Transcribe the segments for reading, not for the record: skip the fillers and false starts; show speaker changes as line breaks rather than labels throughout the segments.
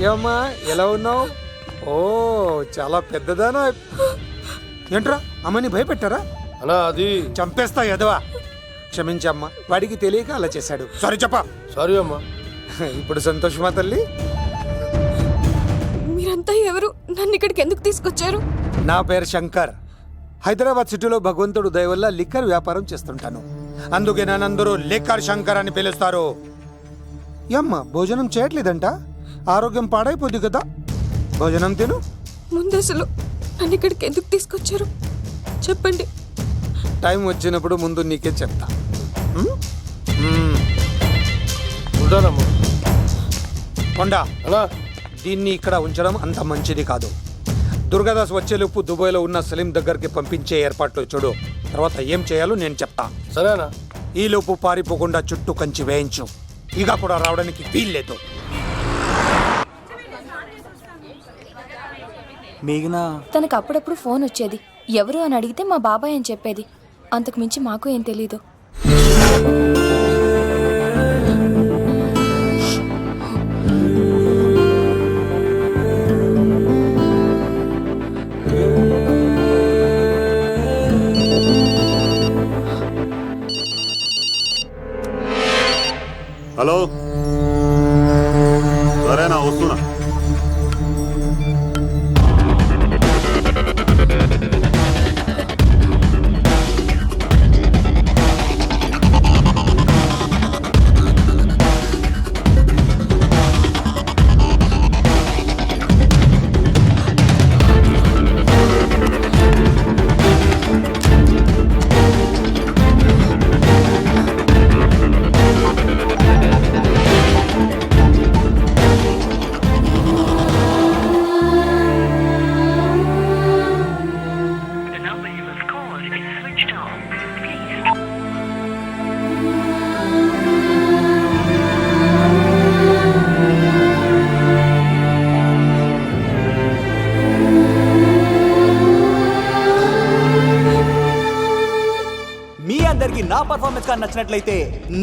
ఏమ్మా ఎలా ఉన్నావు? ఓ చాలా పెద్దదానా. ఏంట్రా అమ్మని భయపెట్టారా?
అలా అది
చంపేస్తా ఎదవా. క్షమించమ్మా, వాడికి తెలియక అలా చేశాడు. సారీ చెప్పా.
సారీ అమ్మా.
ఇప్పుడు సంతోషమా తల్లి?
మీరంతా ఎవరు? నన్ను ఇక్కడికి ఎందుకు తీసుకొచ్చారు?
నా పేరు శంకర్. హైదరాబాద్ సిటీలో భగవంతుడు దయ వల్ల లిక్కర్ వ్యాపారం చేస్తుంటాను. అందుకే నన్నందరూ లిక్కర్ శంకర్ అని పిలుస్తారు. అమ్మ భోజనం చేయట్లేదంట, ఆరోగ్యం పాడైపోద్ది కదా. భోజనం తిను.
ముందు అసలు నన్ను ఇక్కడికి ఎందుకు తీసుకొచ్చారు చెప్పండి.
టైం వచ్చినప్పుడు ముందు నీకే చెప్తా.
ఉంటానమ్మా.
కొండా
అలా
దీన్ని ఇక్కడ ఉంచడం అంత మంచిది కాదు. దుర్గాదాస్ వచ్చేలోపు దుబాయ్లో ఉన్న సలీం దగ్గరికి పంపించే ఏర్పాట్లు చూడు. తర్వాత ఏం చేయాలో నేను చెప్తా.
సరేనా?
ఈలోపు పారిపోకుండా చుట్టూ కంచి వేయించు. ఇక కూడా రావడానికి వీల్లేదు.
మేఘనా
తనకు అప్పుడప్పుడు ఫోన్ వచ్చేది. ఎవరు అని అడిగితే మా బాబాయ్ అని చెప్పేది. అంతకు మించి మాకు ఏం తెలీదు.
హలో, సరేనా వస్తున్నా.
నా పర్ఫార్మెన్స్ గా నచ్చినట్లయితే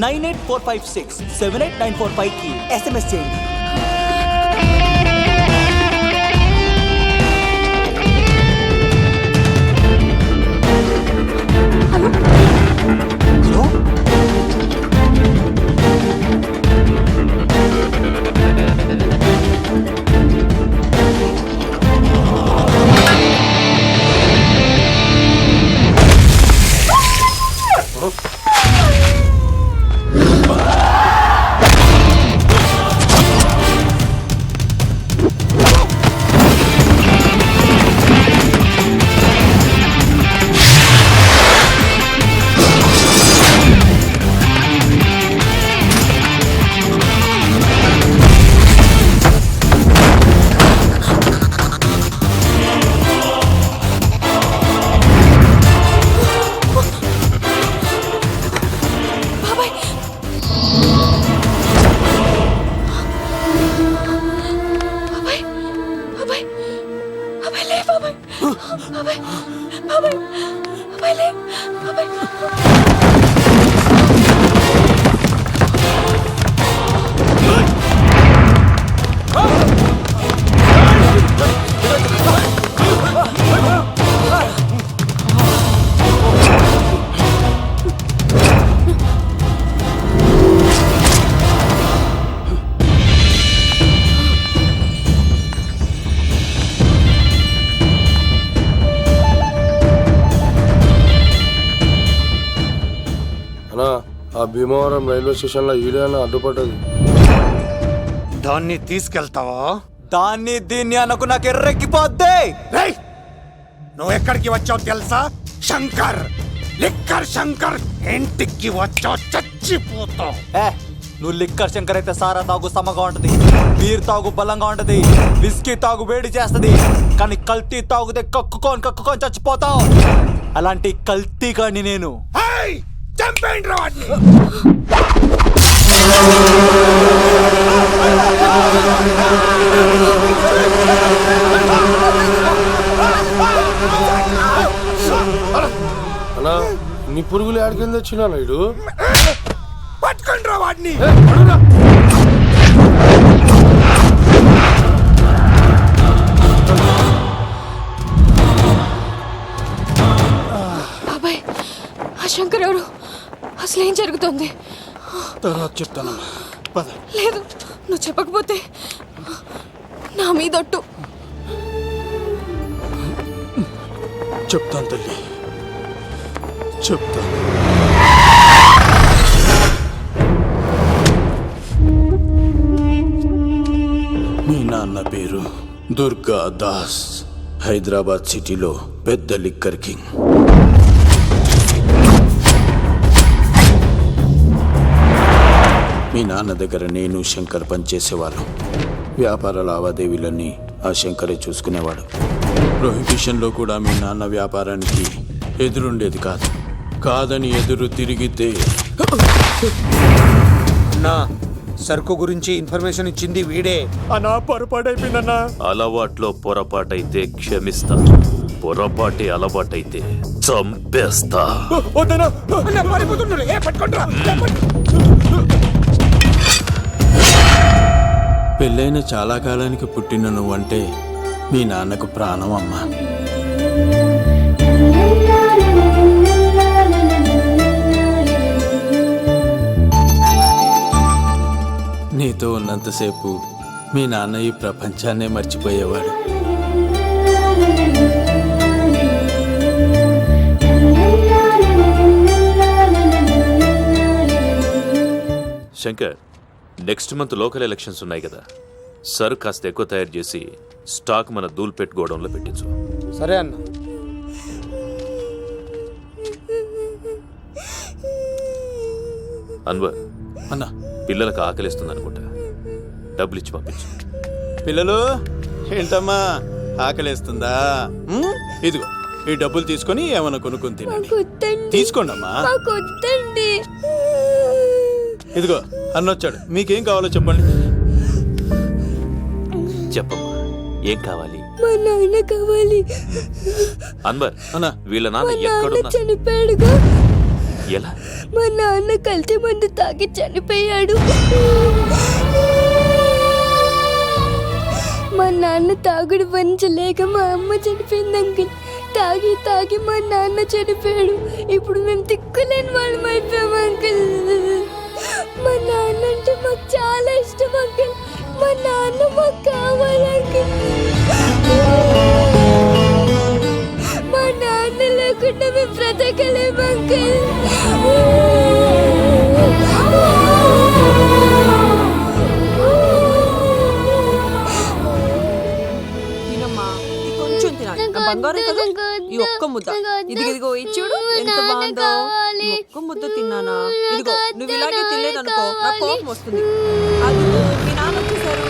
9845678945 కి SMS చేయండి.
ఆ భీమవరం రైల్వే స్టేషన్ లో ఈడేనా అడ్డుపడ్డది.
దాన్ని తీసుకెళ్తావా?
దాన్ని దీన్ని అనకు, నాకు ఎర్రెక్కిపోద్ది.
నువ్వు ఎక్కడికి వచ్చావు తెలుసా? శంకర్, లిక్కర్ శంకర్ ఇంటికి వచ్చావు, చచ్చిపోతావు.
నువ్వు లిక్కర్ శంకర్ అయితే సారా తాగు సమగా ఉంటది, బీర్ తాగు బలంగా ఉంటది, విస్కీ తాగు వేడి చేస్తది. కానీ కల్తీ తాగుతే కక్కుకొని చచ్చిపోతావు. అలాంటి కల్తీ కానీ నేను.
చంపేయండి రా వాడిని.
అన్నా నీ పురుగులు ఆడికింద వచ్చినా ఇడు
పట్టుకుండ్రా వాడిని.
శంకర్ ఎవరు? అసలు ఏం జరుగుతుంది?
తర్వాత చెప్తానమ్మా, పద.
లేదు, నువ్వు చెప్పకపోతే నా మీదొట్టు.
చెప్తాను తల్లి, చెప్తాను. మీ నాన్న పేరు దుర్గా దాస్. హైదరాబాద్ సిటీలో పెద్ద లిక్కర్ కింగ్. మీ నాన్న దగ్గర నేను శంకర్ పనిచేసేవాళ్ళం. వ్యాపార లావాదేవీలన్నీ ఆ శంకరే చూసుకునేవాడు. ప్రొహిబిషన్లో కూడా మీ నాన్న వ్యాపారానికి ఎదురుండేది కాదు. కాదని ఎదురు తిరిగితే
నా సరుకు గురించి ఇన్ఫర్మేషన్ ఇచ్చింది వీడే.
అన్నా పొరపాటైపోయిందన్నా.
అలవాట్లో పొరపాటైతే క్షమిస్తా, పొరపాటే అలవాటైతే చంపేస్తా.
వద్దనా. పెళ్ళైన చాలా కాలానికి పుట్టిన నువ్వంటే మీ నాన్నకు ప్రాణం అమ్మా. నీతో ఉన్నంతసేపు మీ నాన్న ఈ ప్రపంచాన్నే మర్చిపోయేవాడు.
Shankar, next month local elections ఉన్నాయి కదా, సరుకు కాస్త ఎక్కువ తయారు చేసి స్టాక్ మన దూల్పేట్ గోడౌన్లో పెట్టించు.
సరే అన్న.
అన్వర్,
అన్నా,
పిల్లలకు ఆకలిస్తుంది అనుకుంటా, డబ్బులు ఇచ్చి పంపించు.
పిల్లలు ఏంటమ్మా ఆకలేస్తుందా? ఇదిగో ఈ డబ్బులు తీసుకొని ఏమైనా కొనుక్కొని తినండి. తీసుకోండి అమ్మా. ఇదిగో అన్నొచ్చాడు, మీకేం కావాలో చెప్పండి.
చెప్పమ్మా, ఏం కావాలి?
మా నాన్న కావాలి.
అన్వర్,
అన్నా,
వీళ్ళ నాన్న ఎక్కడున్నా?
చనిపోయాడుగా.
ఎలా?
మా నాన్న కల్తీ మందు తాగి చనిపోయాడు. మా నాన్న తాగుడు భరించలేక మా అమ్మ చనిపోయింది అంకుల్. తాగి తాగి మా నాన్న చనిపోయాడు. ఇప్పుడు మేము తిక్కులేని వాళ్ళం అయిపోయాం అంకుల్. మా నాన్న అంటే మాకు చాలా ఇష్టం అంకుల్. మా నాన్న మాకు కావాలి అంకుల్. మా నాన్న లేకుండా మేము బ్రతకలేము అంకుల్.
తినమ్మా, ఇది కొంచెం తినాలి. నా బంగారం కదా, ఈ ఒక్క ముద్ద. ఇదిగో ఇచ్చుడు ఎంత బాగుందో. ఈ ఒక్క ముద్ద తిన్నానా? ఇదిగో నువ్వు ఇలాగే తినలేదనుకో నాకు కోపం వస్తుంది. అది మీ నాన్న వచ్చేసారు.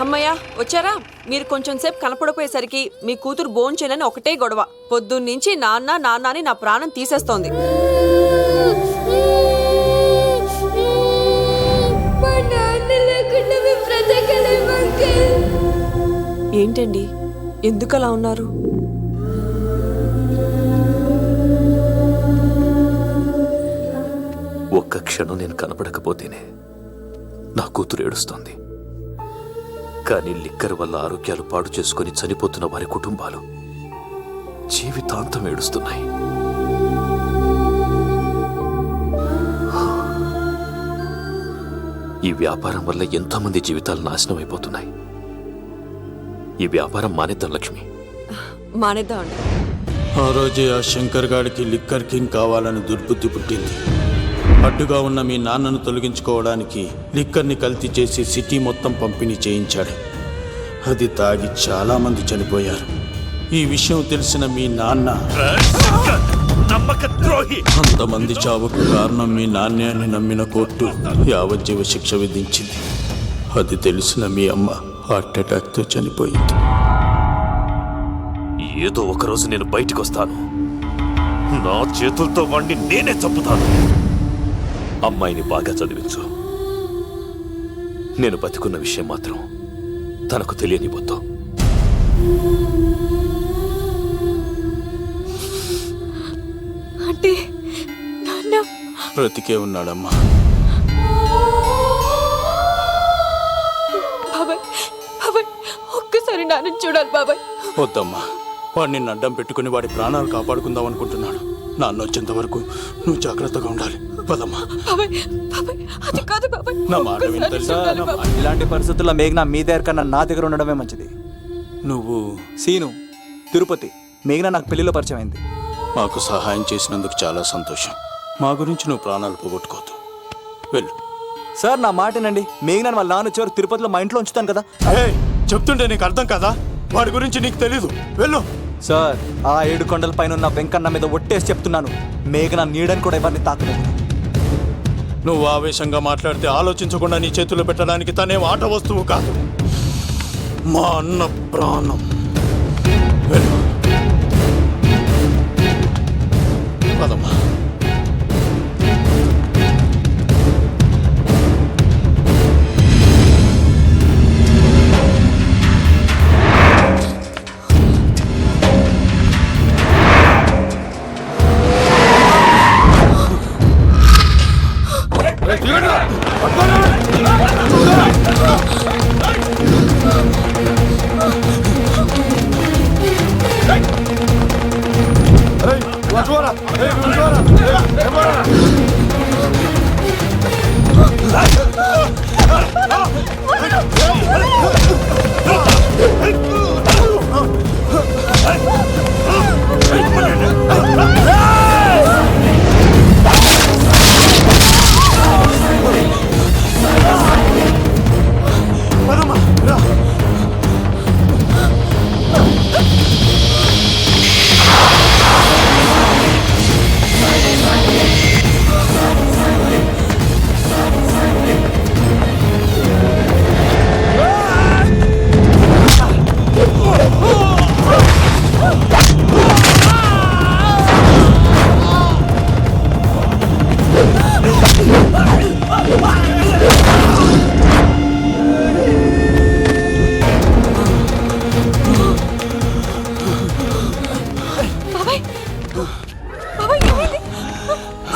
అమ్మయ్య వచ్చారా? మీరు కొంచెం సేపు కనపడిపోయేసరికి మీ కూతురు భోంచేనని ఒకటే గొడవ. పొద్దున్నుంచి నాన్న నాన్న అని నా ప్రాణం తీసేస్తోంది.
మా నాన్న లేకుండా మేము బ్రతకలేము అంకుల్.
ఏంటండి, ఎందుకు అలా ఉన్నారు?
ఒక్క క్షణం నేను కనపడకపోతేనే నా కూతురు ఏడుస్తోంది. కానీ లిక్కర్ వల్ల ఆరోగ్యాలు పాడు చేసుకుని చనిపోతున్న వారి కుటుంబాలు జీవితాంతం ఏడుస్తున్నాయి. ఈ వ్యాపారం వల్ల ఎంతో మంది జీవితాలు నాశనం అయిపోతున్నాయి. ఈ వ్యాపారం మానేద్దాం లక్ష్మి.
మానేద్దామండి.
ఆ రోజే ఆ శంకర్ గాడికి లిక్కర్ కింగ్ కావాలని దుర్బుద్ధి పుట్టింది. అడ్డుగా ఉన్న మీ నాన్నను తొలగించుకోవడానికి లిక్కర్ని కల్తీ చేసి సిటీ మొత్తం పంపిణీ చేయించాడు. అది తాగి చాలా మంది చనిపోయారు. ఈ విషయం తెలిసిన మీ నాన్న అంతమంది చావుకు కారణం మీ నాన్నే అని నమ్మిన కోర్టు యావజ్జీవ శిక్ష విధించింది. అది తెలిసిన మీ అమ్మ హార్ట్ అటాక్తో చనిపోయింది.
ఏదో ఒకరోజు నేను బయటికి వస్తాను. నా చేతులతో వాణ్ణి నేనే చంపుతాను. అమ్మాయిని బాగా చదివించు. నేను బతికున్న విషయం మాత్రం తనకు తెలియనిపోతూ.
అంటే నాన్న
బ్రతికే ఉన్నాడమ్మా.
బాబాయ్, బాబాయ్ ఒక్కసారి నాన్న చూడాలి బాబాయ్.
వద్దమ్మా, వాడిని అడ్డం పెట్టుకుని వాడి ప్రాణాలు కాపాడుకుందాం అనుకుంటున్నాడు. నాన్న వచ్చేంత వరకు నువ్వు జాగ్రత్తగా ఉండాలి. పదమ్మా.
బాబాయ్ బాబాయ్ అది కాదు బాబాయ్.
నా మాట విని
ఒక్కసారి
తెలుసా?
చూడాలి బాబాయ్.
ఇలాంటి పరిస్థితుల్లో మేఘన మీ దగ్గర కన్నా నా దగ్గర ఉండడమే మంచిది.
నువ్వు
సీను, తిరుపతి. మేఘన నాకు పెళ్లిలో పరిచయం అయింది.
మాకు సహాయం చేసినందుకు చాలా సంతోషం. మా గురించి నువ్వు ప్రాణాలు పోగొట్టుకోవద్దు. వెళ్ళు.
సార్ నా మాటనండి. మేఘన వాళ్ళ నాన్న వచ్చేవారు తిరుపతిలో మా ఇంట్లో ఉంచుతాను కదా.
చెప్తుంటే నీకు అర్థం కాదా? వాడి గురించి నీకు తెలీదు. వెళ్ళు.
సార్ ఆ 7 కొండల పైన ఉన్న వెంకన్న మీద ఒట్టేసి చెప్తున్నాను, మేఘన నీడని కూడా ఎవరిని తాకలేదు.
నువ్వు ఆవేశంగా మాట్లాడితే ఆలోచించకుండా నీ చేతుల్లో పెట్టడానికి తనేం ఆట వస్తువు కాదు, మా అన్న ప్రాణం. వెళ్ళు. పదమ్మా.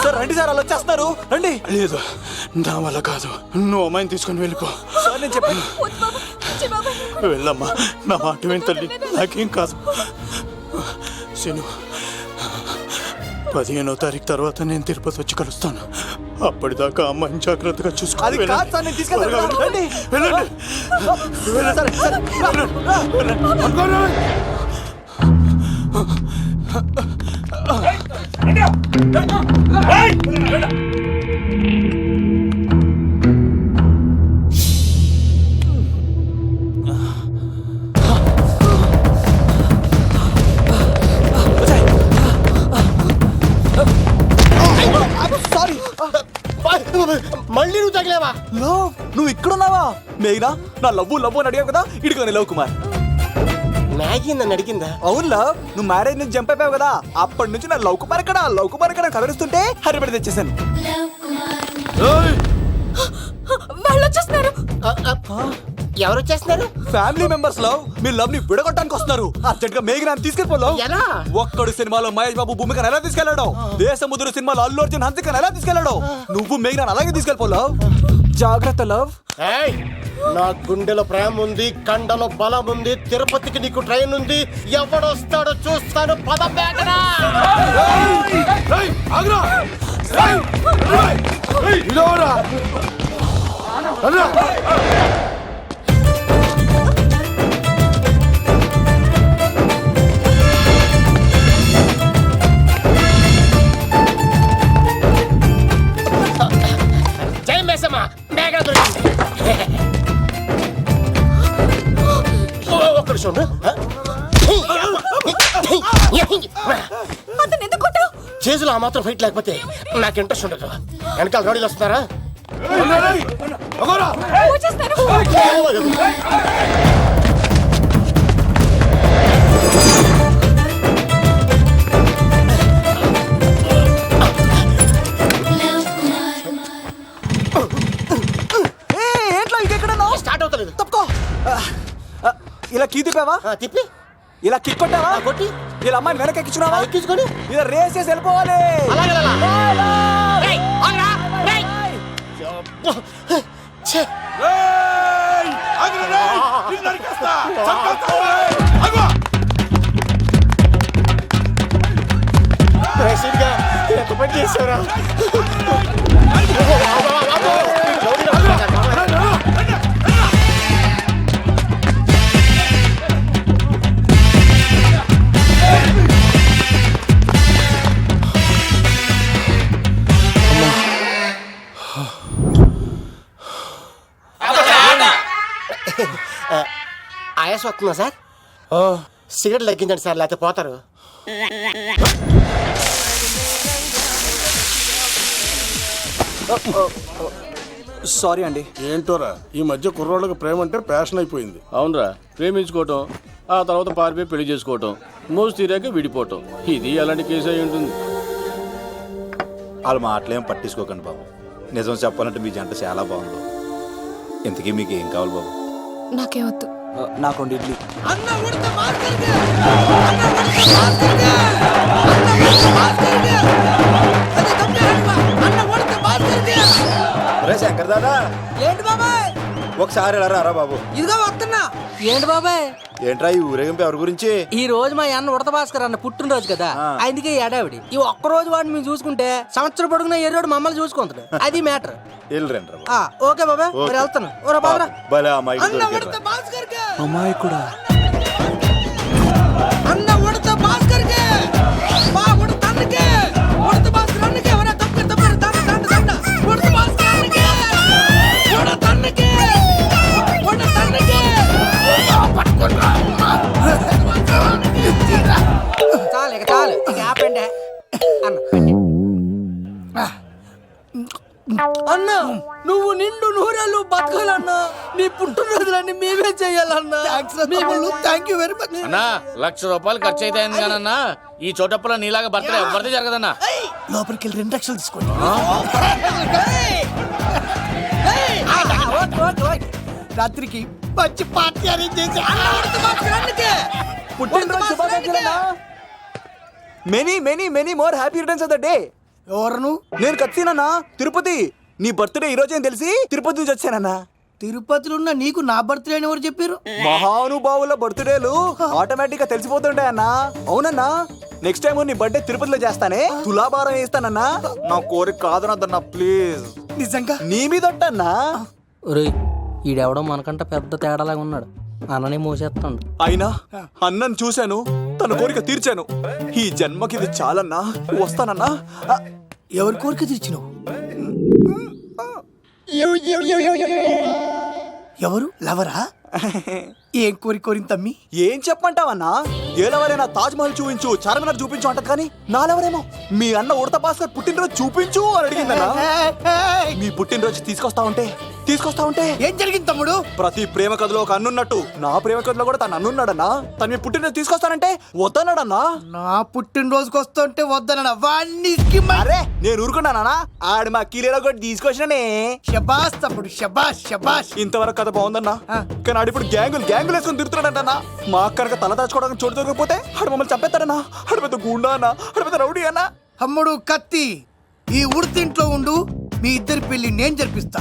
సార్ రండి సార్, అలా వచ్చేస్తున్నారు. రండి.
లేదు, నా వల్ల కాదు. నువ్వు అమ్మాయిని తీసుకొని వెళ్ళిపో.
సార్ నేను చెప్పాను.
వెళ్ళమ్మా, నా మాట విని తల్లి. నాకేం కాదు. శను, 15వ తారీఖు తర్వాత నేను తిరుపతి వచ్చి కలుస్తాను. అప్పటిదాకా అమ్మాయిని జాగ్రత్తగా చూసుకో.
అది కాదు సార్, నేను తీసుకెళ్తాను. రండి.
వెళ్ళండి.
సరే, సరే.
మళ్ళీ నువ్వు తగిలేవా?
లవ్, నువ్వు ఇక్కడున్నావా? మేఘనా, నా లవ్వు అని అడిగావు కదా, ఇడిగా లవ్ కుమార్.
మ్యాగీ నన్ను అడిగిందా?
అవును లవ్, నువ్వు మ్యారేజ్ నుంచి జంప్ అయిపోయావు కదా, అప్పటి నుంచి నా లవ్ కుమార్ ఎక్కడ కలరిస్తుంటే హరిపడి తెచ్చేసాను.
వాళ్ళు వచ్చేస్తున్నారు.
ఎవరు వచ్చేస్తున్నారు?
ఫ్యామిలీ మెంబర్స్ లవ్, మీ లవ్ ని విడగొట్టడానికి వస్తున్నారు. అర్జెంట్ గా మేఘనా తీసుకెళ్ళిపోలేవు.
ఎలా?
ఒక్కడు సినిమాలో మహేష్ బాబు భూమికను ఎలా తీసుకెళ్ళాడు, దేశముద్రు సినిమాలో అల్లు అర్జున్ హన్సికను ఎలా తీసుకెళ్ళాడు, నువ్వు మేఘనా అలాగే తీసుకెళ్ళిపోలేవు. జాగ్రత్త లవ్.
ఏయ్, నా గుండెలో ప్రేమ ఉంది, కండలో బలం ఉంది, తిరుపతికి నీకు ట్రైన్ ఉంది. ఎవడొస్తాడో చూస్తాను. పద మేఘనా. జై మేసమ్మ, మేఘన దొరికింది. ఒక్క నిమిషం. చేతులు ఆ మాత్రం ఫైట్ లేకపోతే నాకు ఇంట్రెస్ట్ ఉండదు. వెనకాల రోడీలు వస్తున్నారా? స్టార్ట్ అవుతలేదు.
తప్పుకో. ఇలా కీ తిప్పావా?
తిప్పి
ఇలా కిక్ కొట్టావా?
కొట్టి
ఇలా అమ్మాయిని వెనక ఎక్కించున్నావా?
ఎక్కించుకొని
ఇలా రేస్ చేసి వెళ్ళిపోవాలి.
పని చేశారా? ఆయాస వస్తుందా సార్? సిగరెట్ లెక్కించండి సార్, లేకపోతే పోతారు.
సారీ అండి.
ఏంటోరా ఈ మధ్య కుర్రోళ్ళకి ప్రేమ అంటే ప్యాషన్ అయిపోయింది.
అవునరా, ప్రేమించుకోవటం, ఆ తర్వాత పారిపోయి పెళ్లి చేసుకోవటం, మోజు తీరాక విడిపోవటం, ఇది అలాంటి కేసు అయి ఉంటుంది.
వాళ్ళ మాటలేం పట్టించుకోకండి బాబు. నిజం చెప్పాలంటే మీ జంట చాలా బాగుంది. ఇంతకీ మీకు ఏం కావాలి బాబు?
నాకేమొద్దు.
నాకు ఇడ్లీ.
శంకర్ దాదా,
ఏంటి బాబాయ్?
ఒకసారి ఎలా రా బాబు.
ఇదిగో వస్తున్నా. ఏంటి బాబాయ్?
ఏంట్రా ఈ ఊరేగింపు ఎవరి గురించి?
ఈ రోజు మా అన్న ఉడత భాస్కర్ అన్న పుట్టినరోజు కదా, అందుకే ఏడావిడి. ఈ ఒక్క రోజు వాడిని మేము చూసుకుంటే సంవత్సరం పొడుగున ఏరోడు మమ్మల్ని చూసుకుంటాడు. అది మ్యాటర్. ఓకే బాబాయ్, మరి వెళ్తాను. ఓరా బాబరా.
అమ్మాయి కూడా
అన్న ఉడత భాస్కర్ కే మా ఉడత అన్నకే ఉడత భాస్కర్ అన్నకే ఎవరా తప్ప ఉడత భాస్కర్ అన్నకే ఉడత అన్నకే ఉడత అన్నకే చాలు ఇక ఆపండి అన్న. నువ్వు నిండు నూరేళ్ళు బతకాలన్నా, నీ పుట్టినరోజులన్నీ మేమే చెయ్యాలన్నా. థ్యాంక్ యూ వెరీ మచ్
అన్నా. 1,00,000 రూపాయలు ఖర్చు అయితే కానన్నా, ఈ చోటప్పులో నీలాగా బర్త్డే ఎవరిది జరగదన్నా.
లోపలికి వెళ్ళి 2 లక్షలు తీసుకోండి. రాత్రికి మంచి పార్టీ అరేంజ్ చేసి
many more happy returns of the day.
ఎవరు?
నేను కత్తినన్నా, తిరుపతి. నీ బర్త్డే ఈ రోజు అని తెలిసి తిరుపతి నుంచి వచ్చానన్నా.
తిరుపతిలో ఉన్న నీకు నా బర్త్డే అని ఎవరు చెప్పారు?
మహానుభావుల బర్త్డేలు ఆటోమేటిక్ గా తెలిసిపోతుంటాయన్నా. అవునన్నా, నెక్స్ట్ టైం నీ బర్త్డే తిరుపతిలో చేస్తానే, తులాభారం వేస్తానన్నా. నా కోరిక కాదనద్దన్నా ప్లీజ్.
నిజంగా
నీ మీద అన్నా.
ఈడెవడో మనకంట పెద్ద తేడాలాగా ఉన్నాడు. అన్ననే మోసేస్తాడు.
అయినా అన్నను చూశాను, తన కోరిక తీర్చాను. ఈ జన్మకి ఇది చాలన్నా, వస్తానన్నా.
ఎవరి కోరిక తీర్చినావు? ఎవరు? లవరా? ఏం కోరిన తమ్మి?
ఏం చెప్పమంటావన్నా? ఏలవరైనా తాజ్ మహల్ చూపించు, చార్మినార్ చూపించు అంటది కానీ నాలెవరేమో మీ అన్న ఉడత భాస్కర్ పుట్టినరోజు చూపించు అని అడిగిందన్నా. మీ పుట్టినరోజు తీసుకొస్తా ఉంటే
ఏం జరిగింది తమ్ముడు?
ప్రతి ప్రేమ కథలో ఒక అన్నున్నట్టు నా ప్రేమ కథలో కూడా తను అన్నున్నాడన్నా. తను మీ పుట్టినరోజు తీసుకొస్తానంటే వద్దన్నాడన్నా.
నా పుట్టినరోజుకి వస్తుంటే వద్దన వాణ్ణి.
అరే నేను ఊరుకున్నానా? ఆడు మా కీలేలో కూడా తీసుకొచ్చిననే.
శబాష్ తమ్ముడు, శబాష్ శబాష్.
ఇంతవరకు కథ బాగుందన్నా, కానీ ఆడు ఇప్పుడు గ్యాంగులు వేసుకొని తిరుగుతున్నాడన్నా. మా అక్కనక తల దాచుకోవడానికి చోటు దొరికిపోతే ఆడు మమ్మల్ని చంపేస్తాడన్నా. ఆడు పెద్ద గుండా అన్నా, ఆడు పెద్ద రౌడీ అన్నా.
తమ్ముడు కత్తి, ఈ ఉడితింట్లో ఉండు. మీ ఇద్దరి పెళ్లి నేను జరిపిస్తా.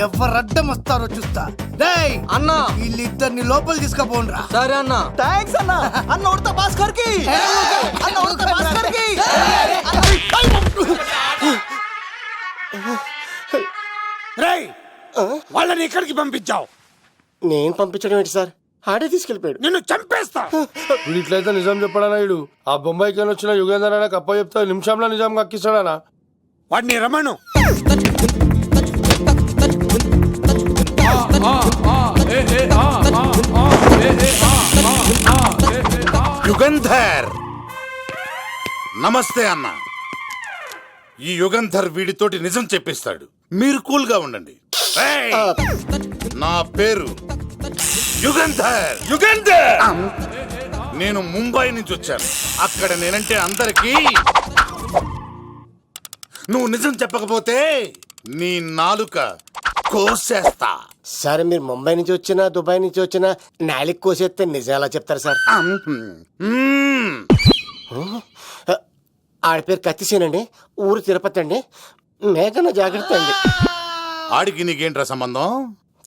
ఎవరు అడ్డం వస్తారో చూస్తా. రేయ్ అన్న, వీళ్ళిద్దరిని లోపల తీసుకుపోండ్రా. సరే అన్న.
థ్యాంక్స్ అన్న. అన్న ఉడత భాస్కర్ కి, అన్న ఉడత భాస్కర్ కి.
రేయ్, వాళ్ళని ఎక్కడికి పంపించావు?
నేను పంపించడం ఏంటి సార్? ఆడే తీసుకెళ్ళిపోయాడు.
నిన్ను చంపేస్తా.
వీడు ఇట్లయితే నిజం చెప్పడానా? వీడు ఆ బొంబాయికి వచ్చిన యుగేందర్ అన్న కప్ప చెప్తా నిమిషంలో నిజం కక్కిస్తాడానా?
వాడిని రమణు.
యుగంధర్, నమస్తే అన్న. ఈ యుగంధర్ వీడితోటి నిజం చెప్పిస్తాడు. మీరు కూల్ గా ఉండండి. నా పేరు యుగంధర్. నేను ముంబై నుంచి వచ్చాను. అక్కడ నేనంటే అందరికీ. నువ్వు నిజం చెప్పకపోతే నీ నాలుక కోసేస్తా.
సరే, మీరు ముంబై నుంచి వచ్చినా దుబాయ్ నుంచి వచ్చినా నాలిక్ కోసేస్తే నిజం ఎలా చెప్తారు సార్? ఆడి పేరు కత్తిసేనండి, ఊరు తిరుపతి అండి. మేఘన జాగ్రత్త అండి.
ఆడికి నీకేంట్రా సంబంధం?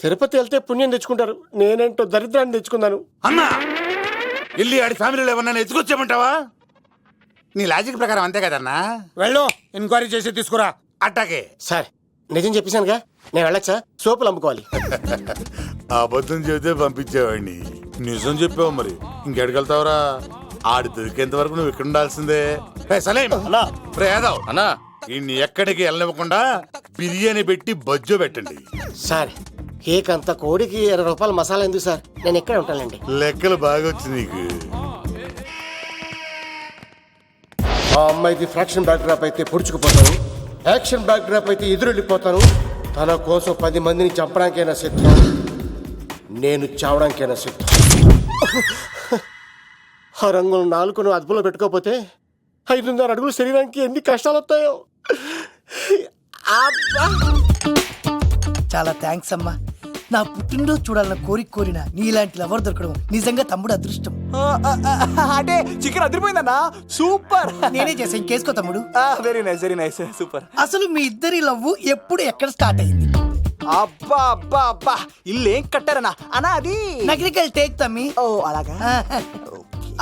తిరుపతి వెళ్తే పుణ్యం తెచ్చుకుంటారు. నేనేంటో దరిద్రాన్ని తెచ్చుకున్నాను.
అన్నా, వెళ్ళి ఆడి ఫ్యామిలీలో ఎవరన్నా ఎత్తుకొచ్చామంటావా? నీ లాజిక్ ప్రకారం అంతే కదన్నా.
వెళ్ళు, ఎంక్వైరీ చేసి తీసుకురా.
అట్టాకే.
సార్ నిజం చెప్పేశానుగా, నేను వెళ్ళొచ్చా? సోపులు అమ్ముకోవాలి.
అబద్ధం చెబితే పంపించేవాడిని, నిజం చెప్పావు మరి ఇంకెడగలుగుతావురా? ఆడి దొరికేంత వరకు నువ్వు ఇక్కడ ఉండాల్సిందే. సలేం రే యాదవ్
అన్నా
ఇన్ని ఎక్కడికి వెళ్ళనివ్వకుండా బిర్యానీ పెట్టి బజ్జో పెట్టండి.
సార్ కేక్ అంతా కోడికి 20 రూపాయల మసాలా ఎందుకు సార్? నేను ఎక్కడ ఉంటానండి.
లెక్కలు బాగా వచ్చింది నీకు.
ఆ అమ్మాయిది ఫ్రాక్షన్ బ్యాక్ డ్రాప్ అయితే పొడుచుకుపోతాను, యాక్షన్ బ్యాక్ డ్రాప్ అయితే ఎదురెళ్ళిపోతాను. తన కోసం 10 మందిని చంపడానికైనా సిద్ధం, నేను చావడానికైనా సిద్ధం. ఆ రంగులు 4 అదుపులో పెట్టుకోకపోతే 5.5 అడుగుల శరీరానికి ఎన్ని కష్టాలు వస్తాయో.
చాలా థ్యాంక్స్ అమ్మా. నా పుట్టినరోజు చూడాలన్న కోరిన నీలాంటి లవర్ దొరకడం నిజంగా తమ్ముడు అదృష్టం.
అంటే చికెన్ అదిరిపోయిందన్నా, సూపర్.
నేనే చేసా, ఇంకేసుకో తమ్ముడు.
Very nice, very nice, super.
అసలు మీ ఇద్దరి లవ్వు ఎప్పుడు ఎక్కడ స్టార్ట్ అయింది?
అబ్బా అబ్బా అబ్బా, ఇల్లు ఏం కట్టారన్నా అన్నా? అది
నగరికల్ టేక్ తమ్మి.
ఓ అలాగా.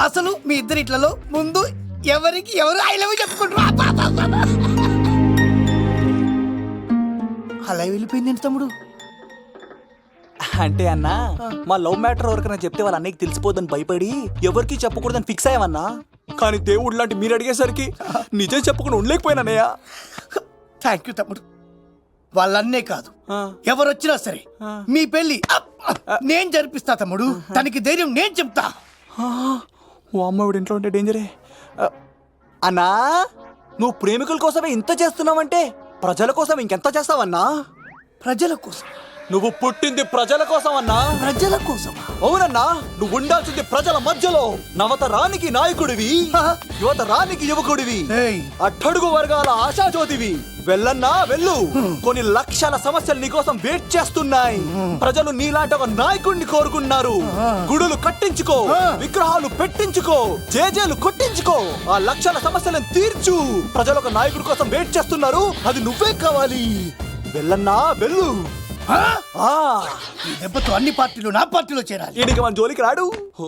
అసలు మీ ఇద్దరి ఇట్లలో ముందు ఎవరికి ఎవరు ఐ లవ్ చెప్పుకుంటారు? అలా వెళ్ళిపోయింది తమ్ముడు.
అంటే అన్నా, మా లవ్ మ్యాటర్ ఎవరికైనా చెప్తే వాళ్ళ అన్నయ్యకి తెలిసిపోద్దని భయపడి ఎవరికి చెప్పకూడదని ఫిక్స్ అయ్యామన్నా. కానీ దేవుడు లాంటి మీరు అడిగేసరికి నిజం చెప్పకుండా ఉండలేకపోయినానయ్యా.
థ్యాంక్ యూ తమ్ముడు. వాళ్ళన్నే కాదు, ఎవరొచ్చినా సరే మీ పెళ్లి నేను జరిపిస్తా తమ్ముడు. తనకి ధైర్యం నేను చెప్తా.
ఓ అమ్మాయిడు ఇంట్లో ఉంటే డేంజరే. అన్నా, నువ్వు ప్రేమికుల కోసమే ఇంత చేస్తున్నావంటే ప్రజల కోసం ఇంకెంత చేస్తావన్నా?
ప్రజల కోసం?
నువ్వు పుట్టింది ప్రజల కోసం అన్నా.
ప్రజల కోసం?
అవునన్నా, నువ్వు ఉండాల్సింది ప్రజల మధ్యలో. నవతరానికి నాయకుడివి, యువతరానికి యువకుడివి, అట్టడుగు వర్గాల ఆశాజ్యోతివి. వెళ్ళన్నా వెళ్ళు, కొన్ని లక్షల సమస్యలు నీకోసం వెయిట్ చేస్తున్నాయి. ప్రజలు నీలాంటి ఒక నాయకుడిని కోరుకున్నారు. గుడులు కట్టించుకో, విగ్రహాలు పెట్టించుకో, జేజేలు కొట్టించుకో, ఆ లక్షల సమస్యలను తీర్చు. ప్రజలు ఒక నాయకుడి కోసం వెయిట్ చేస్తున్నారు, అది నువ్వే కావాలి. వెళ్ళన్నా వెళ్ళు.
ఈ దెబ్బతో అన్ని పార్టీలు నా పార్టీలో చేరాలి.
ఈడికి మన జోలికి రాడు.